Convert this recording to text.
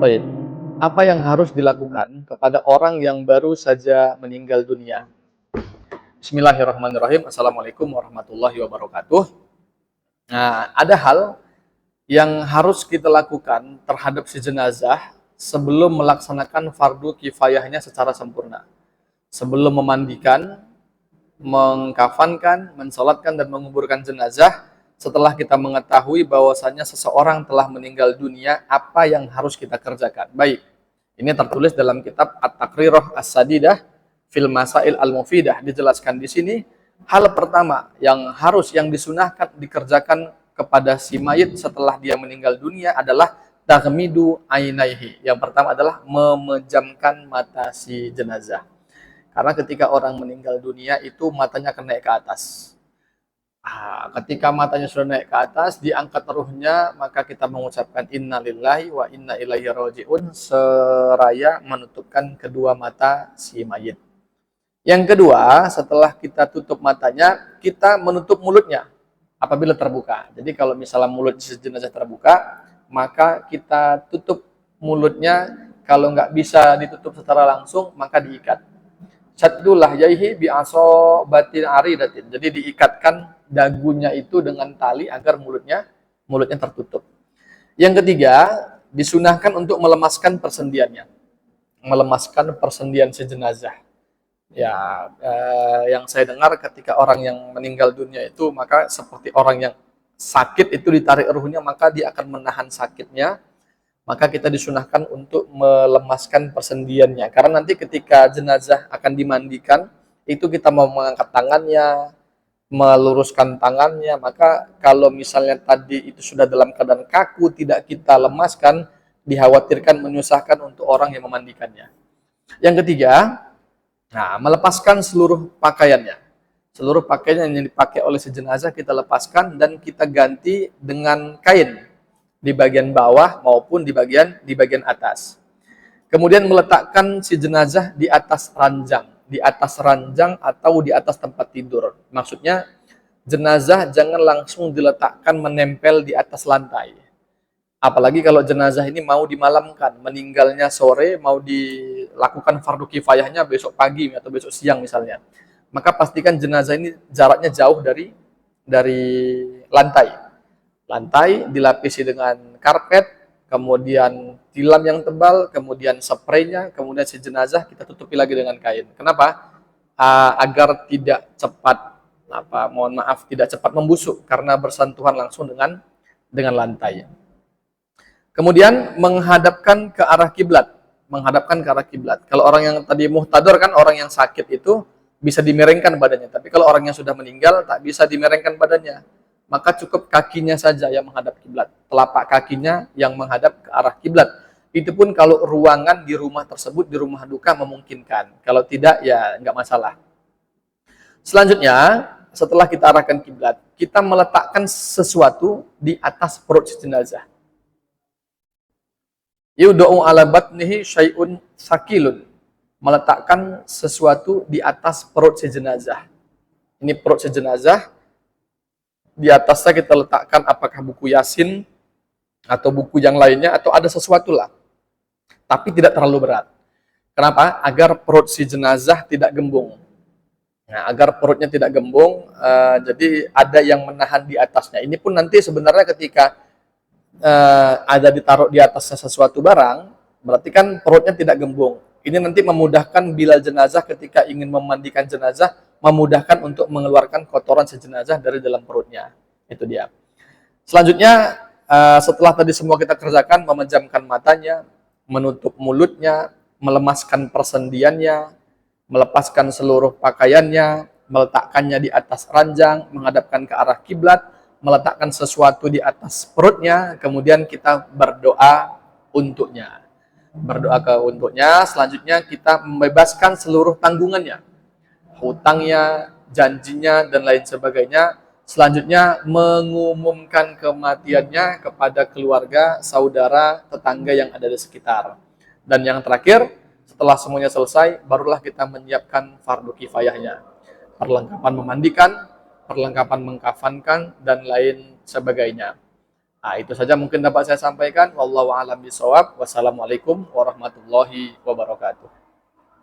Baik, apa yang harus dilakukan kepada orang yang baru saja meninggal dunia? Bismillahirrahmanirrahim. Assalamualaikum warahmatullahi wabarakatuh. Nah, ada hal yang harus kita lakukan terhadap si jenazah sebelum melaksanakan fardu kifayahnya secara sempurna. Sebelum memandikan, mengkafankan, mensolatkan, dan menguburkan jenazah, setelah kita mengetahui bahwasannya seseorang telah meninggal dunia, apa yang harus kita kerjakan? Baik, ini tertulis dalam kitab At-Taqrirah As-Sadidah fil Masail Al-Mufidah. Dijelaskan di sini, hal pertama yang disunahkan dikerjakan kepada si mayit setelah dia meninggal dunia adalah taghmidu ainaihi. Yang pertama adalah memejamkan mata si jenazah. Karena ketika orang meninggal dunia itu matanya akan naik ke atas. Ketika matanya sudah naik ke atas, diangkat ruhnya, maka kita mengucapkan innalillahi wa inna ilaihi raji'un seraya menutupkan kedua mata si mayit. Yang kedua, setelah kita tutup matanya, kita menutup mulutnya apabila terbuka. Jadi kalau misalnya mulut jenazah terbuka, maka kita tutup mulutnya. Kalau nggak bisa ditutup secara langsung, maka diikat. Saddullah yaihi bi'asobatin aridatin. Jadi diikatkan dagunya itu dengan tali agar mulutnya tertutup. Yang ketiga, disunahkan untuk melemaskan persendiannya. Melemaskan persendian si jenazah. Ya, yang saya dengar ketika orang yang meninggal dunia itu, maka seperti orang yang sakit itu ditarik ruhnya, maka dia akan menahan sakitnya. Maka kita disunahkan untuk melemaskan persendiannya. Karena nanti ketika jenazah akan dimandikan, itu kita mau mengangkat tangannya, meluruskan tangannya, maka kalau misalnya tadi itu sudah dalam keadaan kaku, tidak kita lemaskan, dikhawatirkan menyusahkan untuk orang yang memandikannya. Yang ketiga, melepaskan seluruh pakaiannya. Seluruh pakaian yang dipakai oleh si jenazah kita lepaskan dan kita ganti dengan kain di bagian bawah maupun di bagian atas. Kemudian meletakkan si jenazah di atas ranjang atau di atas tempat tidur. Maksudnya jenazah jangan langsung diletakkan menempel di atas lantai. Apalagi kalau jenazah ini mau dimalamkan, meninggalnya sore, mau dilakukan fardu kifayahnya besok pagi atau besok siang misalnya. Maka pastikan jenazah ini jaraknya jauh dari lantai. Lantai dilapisi dengan karpet, kemudian tilam yang tebal, kemudian spraynya, kemudian si jenazah kita tutupi lagi dengan kain. Kenapa? Agar tidak cepat tidak cepat membusuk karena bersentuhan langsung dengan lantai. Kemudian menghadapkan ke arah kiblat, Kalau orang yang tadi muhtador kan orang yang sakit itu bisa dimiringkan badannya, tapi kalau orang yang sudah meninggal tak bisa dimiringkan badannya. Maka cukup kakinya saja yang menghadap kiblat, telapak kakinya yang menghadap ke arah kiblat. Itu pun kalau ruangan di rumah tersebut, di rumah duka memungkinkan. Kalau tidak ya nggak masalah. Selanjutnya, setelah kita arahkan kiblat, kita meletakkan sesuatu di atas perut jenazah. Yudau ala batnihi syai'un sakilun. Meletakkan sesuatu di atas perut si jenazah. Ini perut si jenazah. Di atasnya kita letakkan apakah buku Yasin atau buku yang lainnya atau ada sesuatu lah. Tapi tidak terlalu berat. Kenapa? Agar perut si jenazah tidak gembung. Nah, agar perutnya tidak gembung, jadi ada yang menahan di atasnya. Ini pun nanti sebenarnya ketika ada ditaruh di atasnya sesuatu barang, berarti kan perutnya tidak gembung. Ini nanti memudahkan bila jenazah ketika ingin memandikan jenazah, memudahkan untuk mengeluarkan kotoran sejenazah dari dalam perutnya. Itu dia. Selanjutnya, setelah tadi semua kita kerjakan, memejamkan matanya, menutup mulutnya, melemaskan persendiannya, melepaskan seluruh pakaiannya, meletakkannya di atas ranjang, menghadapkan ke arah kiblat, meletakkan sesuatu di atas perutnya, kemudian kita berdoa untuknya. Selanjutnya kita membebaskan seluruh tanggungannya, hutangnya, janjinya, dan lain sebagainya. Selanjutnya mengumumkan kematiannya kepada keluarga, saudara, tetangga yang ada di sekitar. Dan yang terakhir, setelah semuanya selesai, barulah kita menyiapkan fardu kifayahnya. Perlengkapan memandikan, perlengkapan mengkafankan, dan lain sebagainya. Nah, itu saja mungkin dapat saya sampaikan. Wallahu a'lam bishawab. Wassalamualaikum warahmatullahi wabarakatuh.